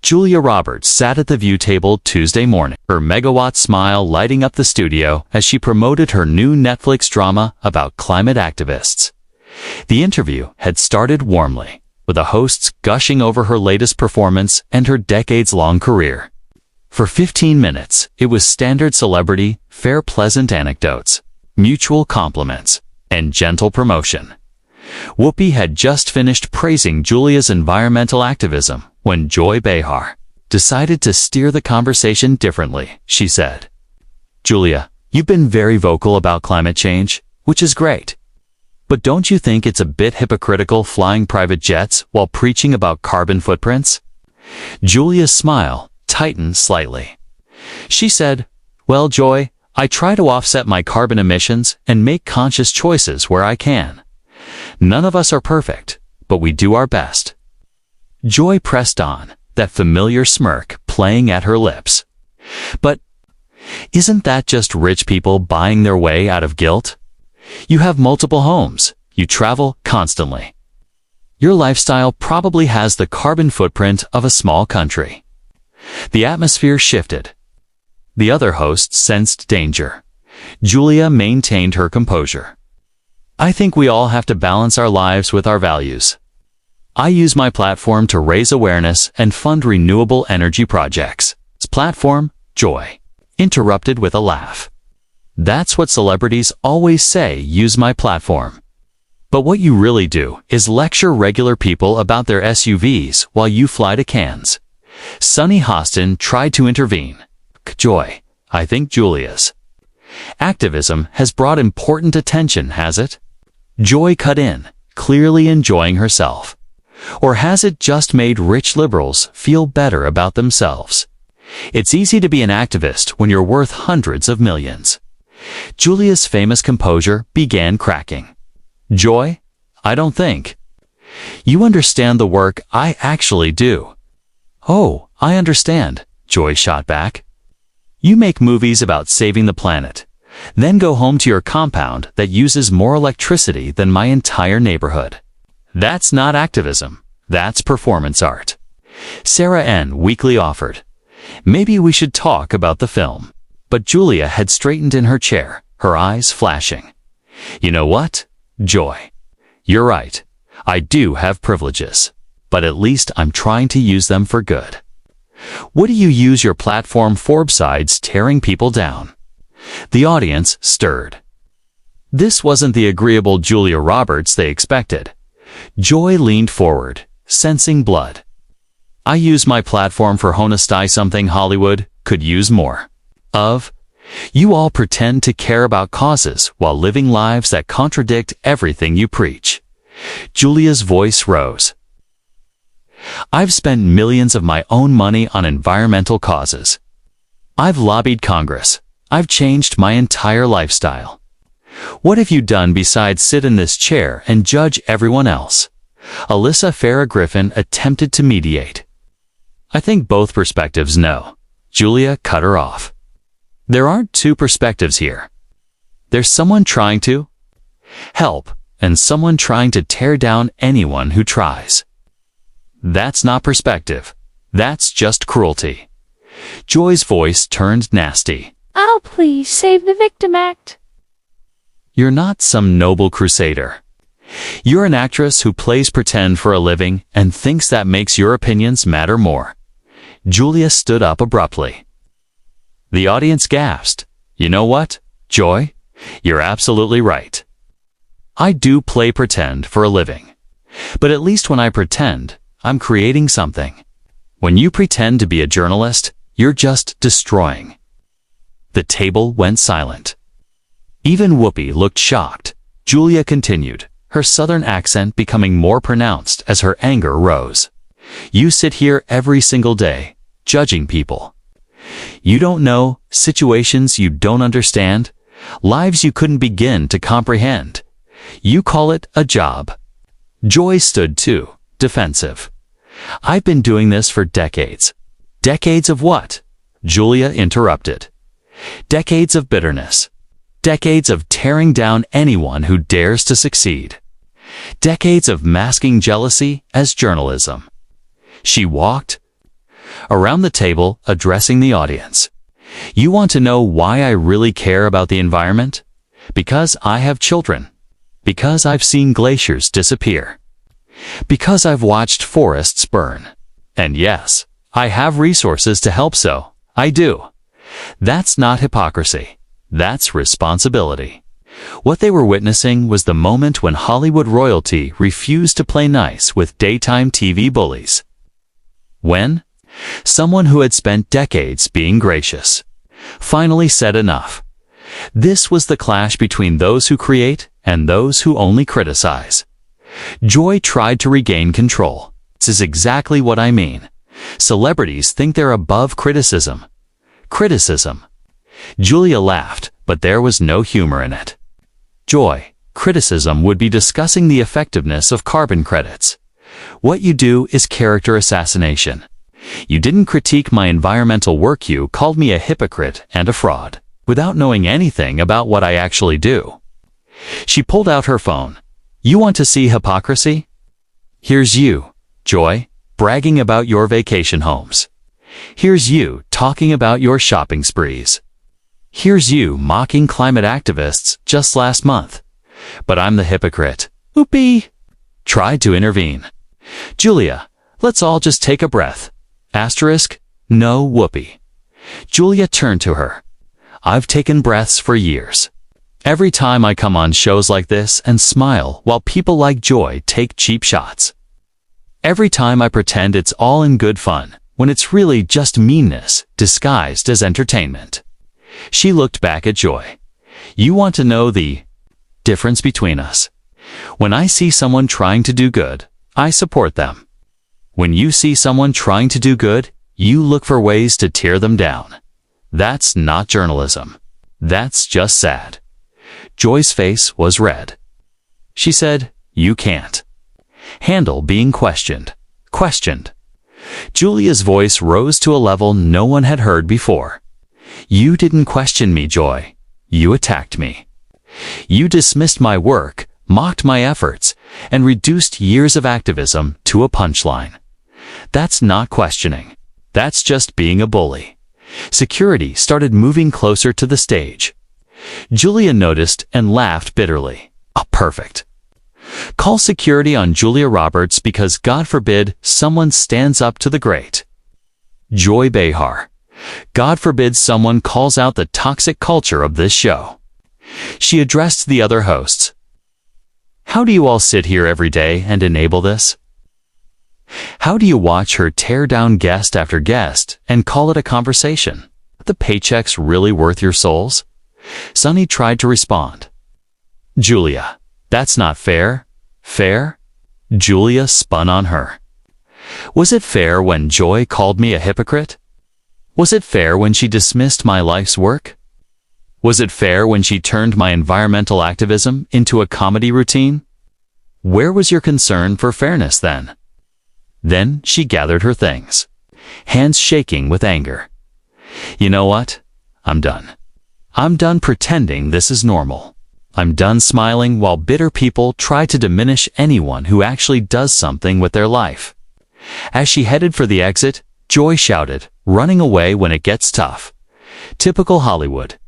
Julia Roberts sat at the view table Tuesday morning, her megawatt smile lighting up the studio as she promoted her new Netflix drama about climate activists. The interview had started warmly, with the hosts gushing over her latest performance and her decades-long career. For 15 minutes, it was standard celebrity, fair pleasant anecdotes, mutual compliments, and gentle promotion. Whoopi had just finished praising Julia's environmental activism when Joy Behar decided to steer the conversation differently. She said, "Julia, you've been very vocal about climate change, which is great. But don't you think it's a bit hypocritical flying private jets while preaching about carbon footprints?" Julia's smile tightened slightly. She said, "Well, Joy, I try to offset my carbon emissions and make conscious choices where I can. None of us are perfect, but we do our best." Joy pressed on, that familiar smirk playing at her lips. "But isn't that just rich people buying their way out of guilt? You have multiple homes, you travel constantly. Your lifestyle probably has the carbon footprint of a small country." The atmosphere shifted. The other hosts sensed danger. Julia maintained her composure. "I think we all have to balance our lives with our values. I use my platform to raise awareness and fund renewable energy projects." Platform, Joy interrupted with a laugh. "That's what celebrities always say, use my platform. But what you really do is lecture regular people about their SUVs while you fly to Cannes." Sunny Hostin tried to intervene. "Joy, I think Julia's activism has brought important attention, has it?" Joy cut in, clearly enjoying herself. "Or has it just made rich liberals feel better about themselves? It's easy to be an activist when you're worth hundreds of millions." Julia's famous composure began cracking. "Joy, I don't think you understand the work I actually do." "Oh, I understand," Joy shot back. "You make movies about saving the planet, then go home to your compound that uses more electricity than my entire neighborhood. That's not activism, that's performance art." Sarah N. weakly offered, "Maybe we should talk about the film." But Julia had straightened in her chair, her eyes flashing. "You know what, Joy? You're right. I do have privileges, but at least I'm trying to use them for good. What do you use your platform for besides tearing people down?" The audience stirred. This wasn't the agreeable Julia Roberts they expected. Joy leaned forward, sensing blood. "I use my platform for honesty, something Hollywood could use more of. You all pretend to care about causes while living lives that contradict everything you preach." Julia's voice rose. "I've spent millions of my own money on environmental causes. I've lobbied Congress. I've changed my entire lifestyle. What have you done besides sit in this chair and judge everyone else?" Alyssa Farah Griffin attempted to mediate. "I think both perspectives know." Julia cut her off. "There aren't two perspectives here. There's someone trying to help and someone trying to tear down anyone who tries. That's not perspective. That's just cruelty." Joy's voice turned nasty. "Oh, please save the victim act." "You're not some noble crusader. You're an actress who plays pretend for a living and thinks that makes your opinions matter more." Julia stood up abruptly. The audience gasped. "You know what, Joy? You're absolutely right. I do play pretend for a living. But at least when I pretend, I'm creating something. When you pretend to be a journalist, you're just destroying." The table went silent. Even Whoopi looked shocked. Julia continued, her southern accent becoming more pronounced as her anger rose. "You sit here every single day, judging people. You don't know, situations you don't understand, lives you couldn't begin to comprehend. You call it a job." Joy stood too, defensive. "I've been doing this for decades." "Decades of what?" Julia interrupted. "Decades of bitterness. Decades of tearing down anyone who dares to succeed. Decades of masking jealousy as journalism." She walked Around the table, addressing the audience. You want to know why I really care about the environment? Because I have children. Because I've seen glaciers disappear. Because I've watched forests burn. And yes, I have resources to help, so I do. That's not hypocrisy. That's responsibility. What they were witnessing was the moment when Hollywood royalty refused to play nice with daytime TV bullies. When? Someone who had spent decades being gracious finally said enough. This was the clash between those who create and those who only criticize. Joy tried to regain control. This is exactly what I mean. Celebrities think they're above criticism. Criticism. Julia laughed, but there was no humor in it. Joy, criticism would be discussing the effectiveness of carbon credits. What you do is character assassination. You didn't critique my environmental work, you called me a hypocrite and a fraud, without knowing anything about what I actually do. She pulled out her phone. You want to see hypocrisy? Here's you, Joy, bragging about your vacation homes. Here's you talking about your shopping sprees. Here's you mocking climate activists just last month. But I'm the hypocrite. Oopie! Tried to intervene. Julia, let's all just take a breath. Asterisk, no whoopee. Julia turned to her. I've taken breaths for years. Every time I come on shows like this and smile while people like Joy take cheap shots. Every time I pretend it's all in good fun, when it's really just meanness disguised as entertainment. She looked back at Joy. You want to know the difference between us? When I see someone trying to do good, I support them. When you see someone trying to do good, you look for ways to tear them down. That's not journalism. That's just sad. Joy's face was red. She said, you can't handle being questioned. Questioned. Julia's voice rose to a level no one had heard before. You didn't question me, Joy. You attacked me. You dismissed my work, mocked my efforts, and reduced years of activism to a punchline. That's not questioning. That's just being a bully. Security started moving closer to the stage. Julia noticed and laughed bitterly. Oh, perfect. Call security on Julia Roberts because God forbid someone stands up to the great Joy Behar. God forbid someone calls out the toxic culture of this show. She addressed the other hosts. How do you all sit here every day and enable this? How do you watch her tear down guest after guest and call it a conversation? Are the paychecks really worth your souls? Sunny tried to respond. Julia, that's not fair. Fair? Julia spun on her. Was it fair when Joy called me a hypocrite? Was it fair when she dismissed my life's work? Was it fair when she turned my environmental activism into a comedy routine? Where was your concern for fairness then? Then she gathered her things, hands shaking with anger. You know what? I'm done. I'm done pretending this is normal. I'm done smiling while bitter people try to diminish anyone who actually does something with their life. As she headed for the exit, Joy shouted, running away when it gets tough. Typical Hollywood.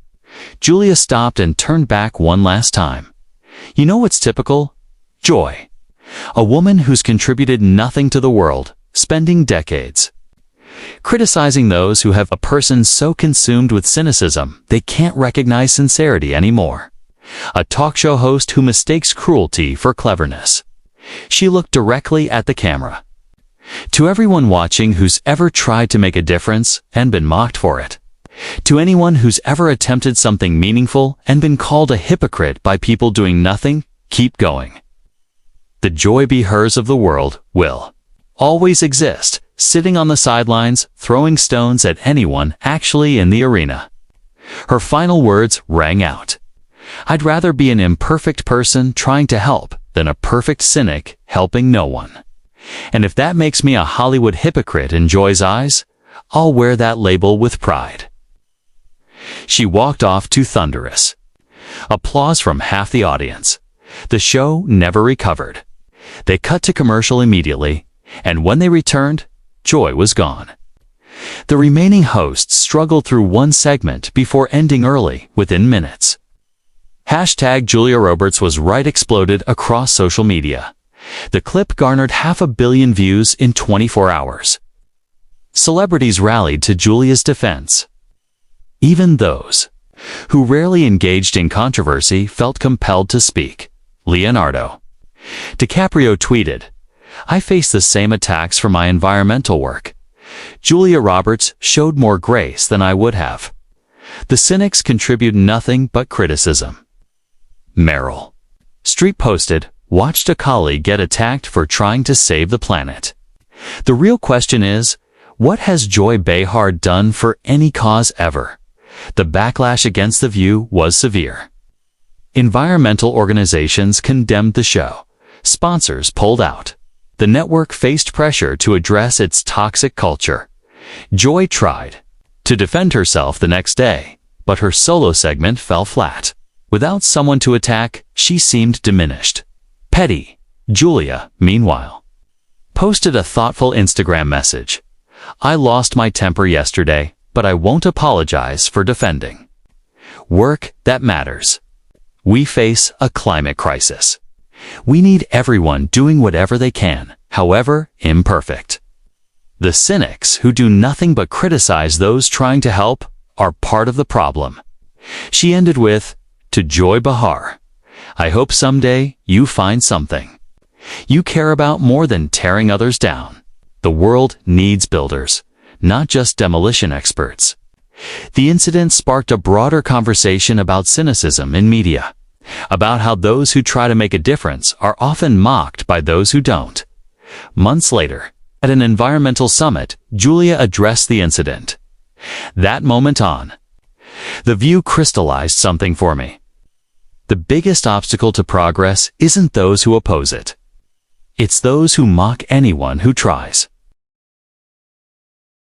Julia stopped and turned back one last time. You know what's typical? Joy. A woman who's contributed nothing to the world, spending decades criticizing those who have a person so consumed with cynicism they can't recognize sincerity anymore. A talk show host who mistakes cruelty for cleverness. She looked directly at the camera. To everyone watching who's ever tried to make a difference and been mocked for it. To anyone who's ever attempted something meaningful and been called a hypocrite by people doing nothing, keep going. The Joy Behars of the world will always exist, sitting on the sidelines, throwing stones at anyone actually in the arena. Her final words rang out. I'd rather be an imperfect person trying to help than a perfect cynic helping no one. And if that makes me a Hollywood hypocrite in Joy's eyes, I'll wear that label with pride. She walked off to thunderous applause from half the audience. The show never recovered. They cut to commercial immediately, and when they returned, Joy was gone. The remaining hosts struggled through one segment before ending early, within minutes. Hashtag Julia Roberts was right exploded across social media. The clip garnered 500 million views in 24 hours. Celebrities rallied to Julia's defense. Even those who rarely engaged in controversy felt compelled to speak. Leonardo DiCaprio tweeted, "I face the same attacks for my environmental work. Julia Roberts showed more grace than I would have. The cynics contribute nothing but criticism." Meryl Streep posted, "Watched a colleague get attacked for trying to save the planet. The real question is, what has Joy Behar done for any cause ever?" The backlash against The View was severe. Environmental organizations condemned the show. Sponsors pulled out. The network faced pressure to address its toxic culture. Joy tried to defend herself the next day, but her solo segment fell flat. Without someone to attack, she seemed diminished. Petty Julia, meanwhile, posted a thoughtful Instagram message. "I lost my temper yesterday, but I won't apologize for defending work that matters. We face a climate crisis. We need everyone doing whatever they can, however imperfect. The cynics who do nothing but criticize those trying to help are part of the problem." She ended with, "To Joy Behar, I hope someday you find something you care about more than tearing others down. The world needs builders, not just demolition experts." The incident sparked a broader conversation about cynicism in media, about how those who try to make a difference are often mocked by those who don't. Months later, at an environmental summit, Julia addressed the incident. "That moment on, The View crystallized something for me. The biggest obstacle to progress isn't those who oppose it. It's those who mock anyone who tries."